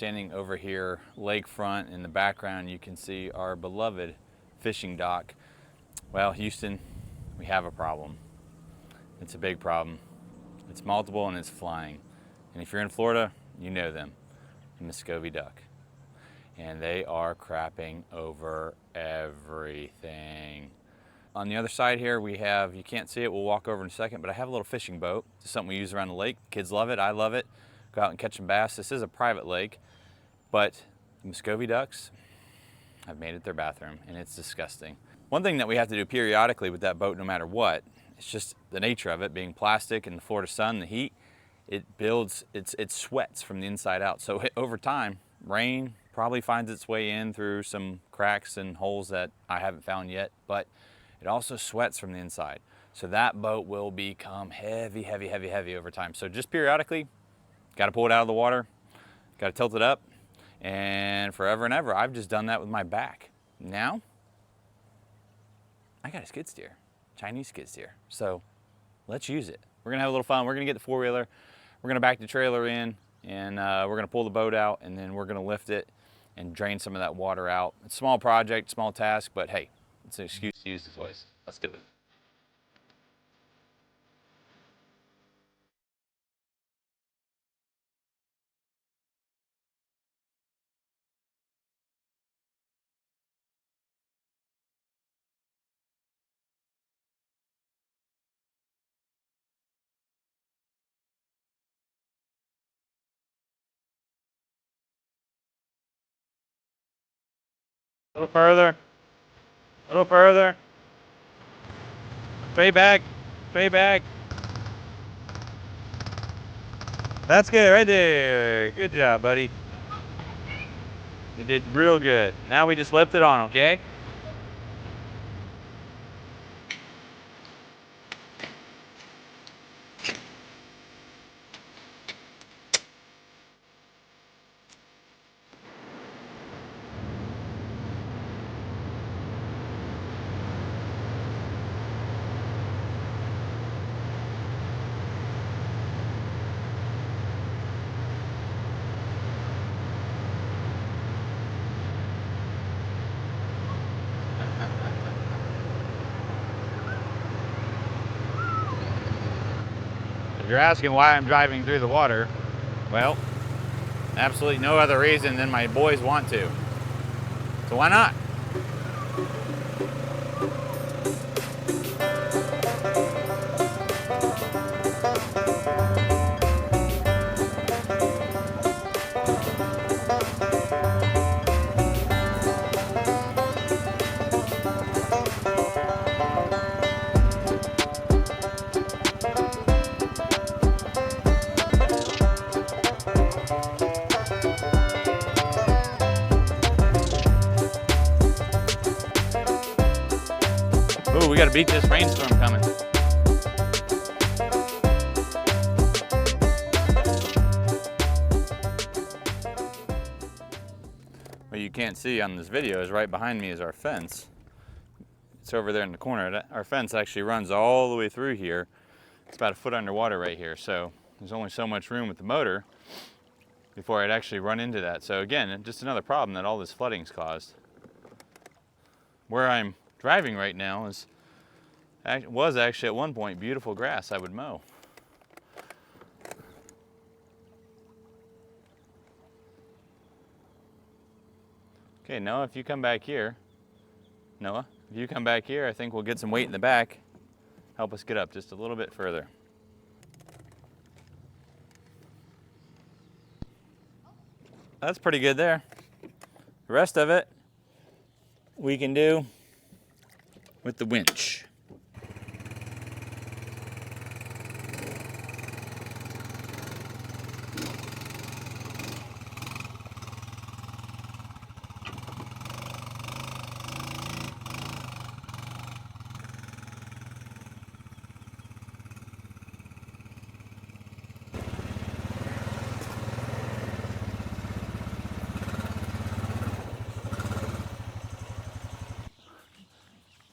standing over here lakefront. In the background you can see our beloved fishing dock. Well, Houston, we have a problem. It's a big problem. It's multiple and it's flying. And if you're in Florida, you know them, the Muscovy duck. And they are crapping over everything. On the other side here we have, you can't see it, we'll walk over in a second, but I have a little fishing boat. It's something we use around the lake. Kids love it, I love it. Go out and catch some bass. This is a private lake, but the Muscovy ducks have made it their bathroom, and it's disgusting. One thing that we have to do periodically with that boat, no matter what, it's just the nature of it, being plastic and the Florida sun, the heat, it builds, it sweats from the inside out. So over time, rain probably finds its way in through some cracks and holes that I haven't found yet, but it also sweats from the inside. So that boat will become heavy, heavy, heavy, heavy over time. So just periodically, got to pull it out of the water, got to tilt it up, and forever and ever, I've just done that with my back. Now, I got a skid steer, Chinese skid steer. So let's use it. We're gonna have a little fun. We're gonna get the four-wheeler, we're gonna back the trailer in, and we're gonna pull the boat out, and then we're gonna lift it and drain some of that water out. It's a small project, small task, but hey, it's an excuse to use the voice. Let's do it. A little further, a little further. Straight back, straight back. That's good right there. Good job, buddy. You did real good. Now we just lift it on, okay? If you're asking why I'm driving through the water, well, absolutely no other reason than my boys want to. So why not? Ooh, we gotta beat this rainstorm coming. What you can't see on this video is right behind me is our fence. It's over there in the corner. Our fence actually runs all the way through here. It's about a foot underwater right here, so there's only so much room with the motor before I'd actually run into that. So again, just another problem that all this flooding's caused. Where I'm driving right now was actually at one point beautiful grass I would mow. Okay, Noah, if you come back here, I think we'll get some weight in the back. Help us get up just a little bit further. That's pretty good there. The rest of it we can do with the winch.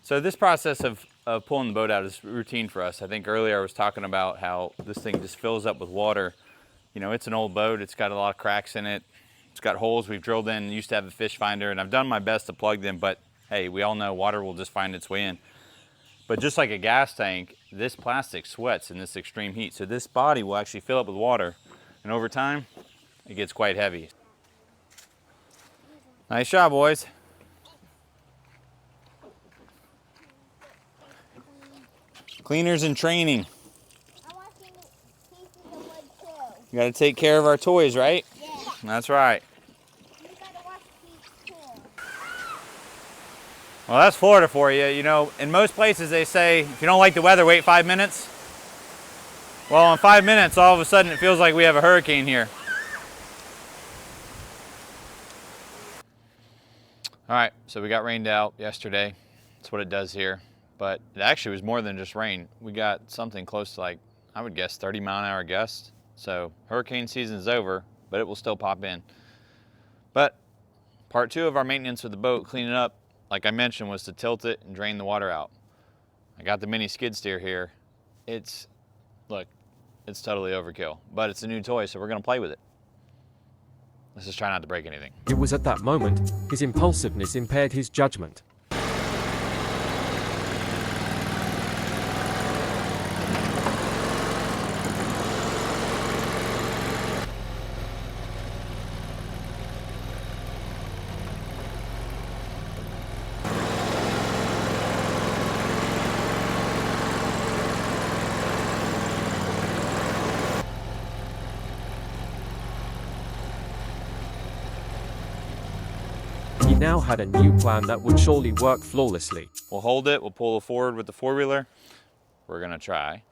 So this process of pulling the boat out is routine for us. I think earlier I was talking about how this thing just fills up with water. You know, it's an old boat. It's got a lot of cracks in it. It's got holes we've drilled in, used to have a fish finder, and I've done my best to plug them, but hey, we all know water will just find its way in. But just like a gas tank, this plastic sweats in this extreme heat. So this body will actually fill up with water, and over time, it gets quite heavy. Nice job, boys. Cleaners in training. I want to see pieces of wood too. You gotta take care of our toys, right? Yeah. That's right. You gotta watch these too. Well, that's Florida for you. You know, in most places they say, if you don't like the weather, wait 5 minutes. Well, in 5 minutes, all of a sudden it feels like we have a hurricane here. All right, so we got rained out yesterday. That's what it does here. But it actually was more than just rain. We got something close to, like, I would guess 30-mile-an-hour gusts. So hurricane season's over, but it will still pop in. But part 2 of our maintenance with the boat, cleaning up, like I mentioned, was to tilt it and drain the water out. I got the mini skid steer here. Look, it's totally overkill, but it's a new toy, so we're gonna play with it. Let's just try not to break anything. It was at that moment, his impulsiveness impaired his judgment. He now had a new plan that would surely work flawlessly. We'll hold it, we'll pull it forward with the four-wheeler. We're gonna try.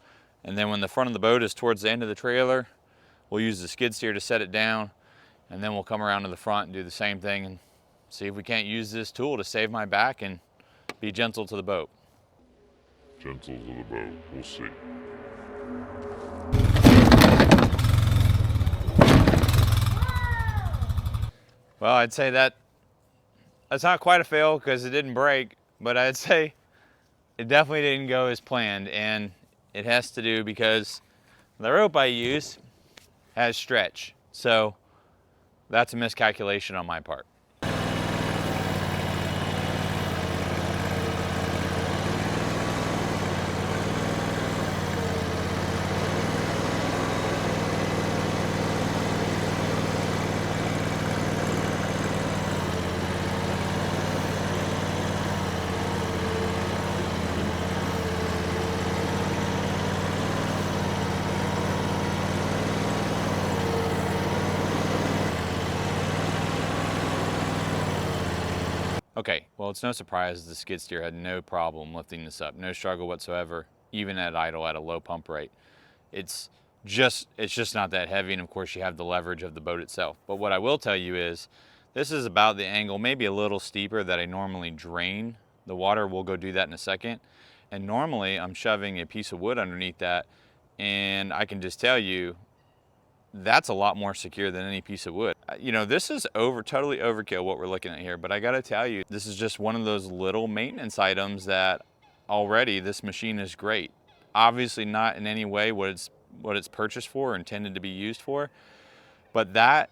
And then when the front of the boat is towards the end of the trailer, we'll use the skid steer to set it down, and then we'll come around to the front and do the same thing and see if we can't use this tool to save my back and be gentle to the boat. Gentle to the boat, we'll see. Well, I'd say that's not quite a fail because it didn't break, but I'd say it definitely didn't go as planned, and it has to do because the rope I use has stretch. So that's a miscalculation on my part. Okay, well, it's no surprise the skid steer had no problem lifting this up, no struggle whatsoever, even at idle at a low pump rate. It's just not that heavy, and of course you have the leverage of the boat itself. But what I will tell you is, this is about the angle, maybe a little steeper that I normally drain the water. We'll go do that in a second. And normally I'm shoving a piece of wood underneath that, and I can just tell you, that's a lot more secure than any piece of wood. You know, this is totally overkill what we're looking at here, but I gotta tell you, this is just one of those little maintenance items that already this machine is great. Obviously not in any way what it's purchased for or intended to be used for, but that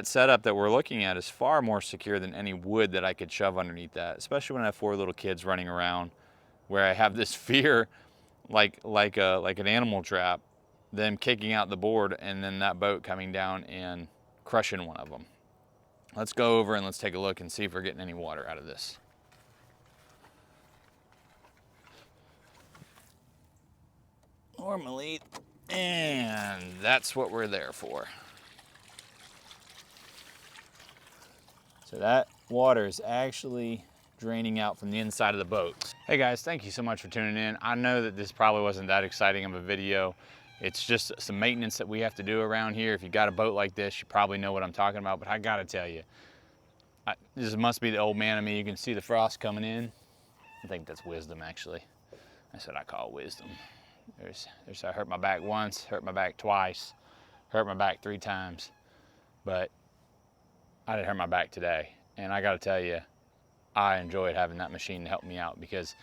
setup that we're looking at is far more secure than any wood that I could shove underneath that, especially when I have 4 little kids running around where I have this fear like an animal trap, them kicking out the board and then that boat coming down and crushing one of them. Let's go over and let's take a look and see if we're getting any water out of this. Normally, and that's what we're there for. So that water is actually draining out from the inside of the boat. Hey guys, thank you so much for tuning in. I know that this probably wasn't that exciting of a video. It's just some maintenance that we have to do around here. If you got a boat like this, you probably know what I'm talking about, but I gotta tell you, this must be the old man in me. You can see the frost coming in. I think that's wisdom, actually. That's what I call wisdom. I hurt my back once, hurt my back twice, hurt my back 3 times, but I didn't hurt my back today. And I gotta tell you, I enjoyed having that machine to help me out because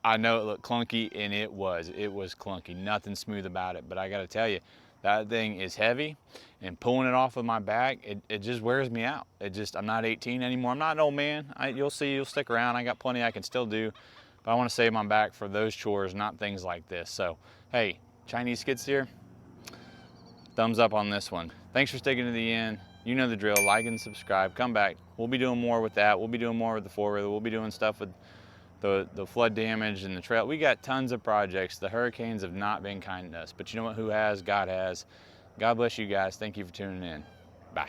I know it looked clunky, and it was clunky. Nothing smooth about it, but I gotta tell you, That thing is heavy, and pulling it off of my back, it just wears me out. I'm not 18 anymore. I'm not an old man. You'll see, you'll stick around. I got plenty I can still do, but I want to save my back for those chores, not things like this. So, hey, Chinese skid steer, thumbs up on this one. Thanks for sticking to the end. You know the drill, like and subscribe, come back. We'll be doing more with that. We'll be doing more with the four-wheeler. We'll be doing stuff with the flood damage and the trail. We got tons of projects. The hurricanes have not been kind to us, but you know what, who has? God has. God bless you guys. Thank you for tuning in. Bye.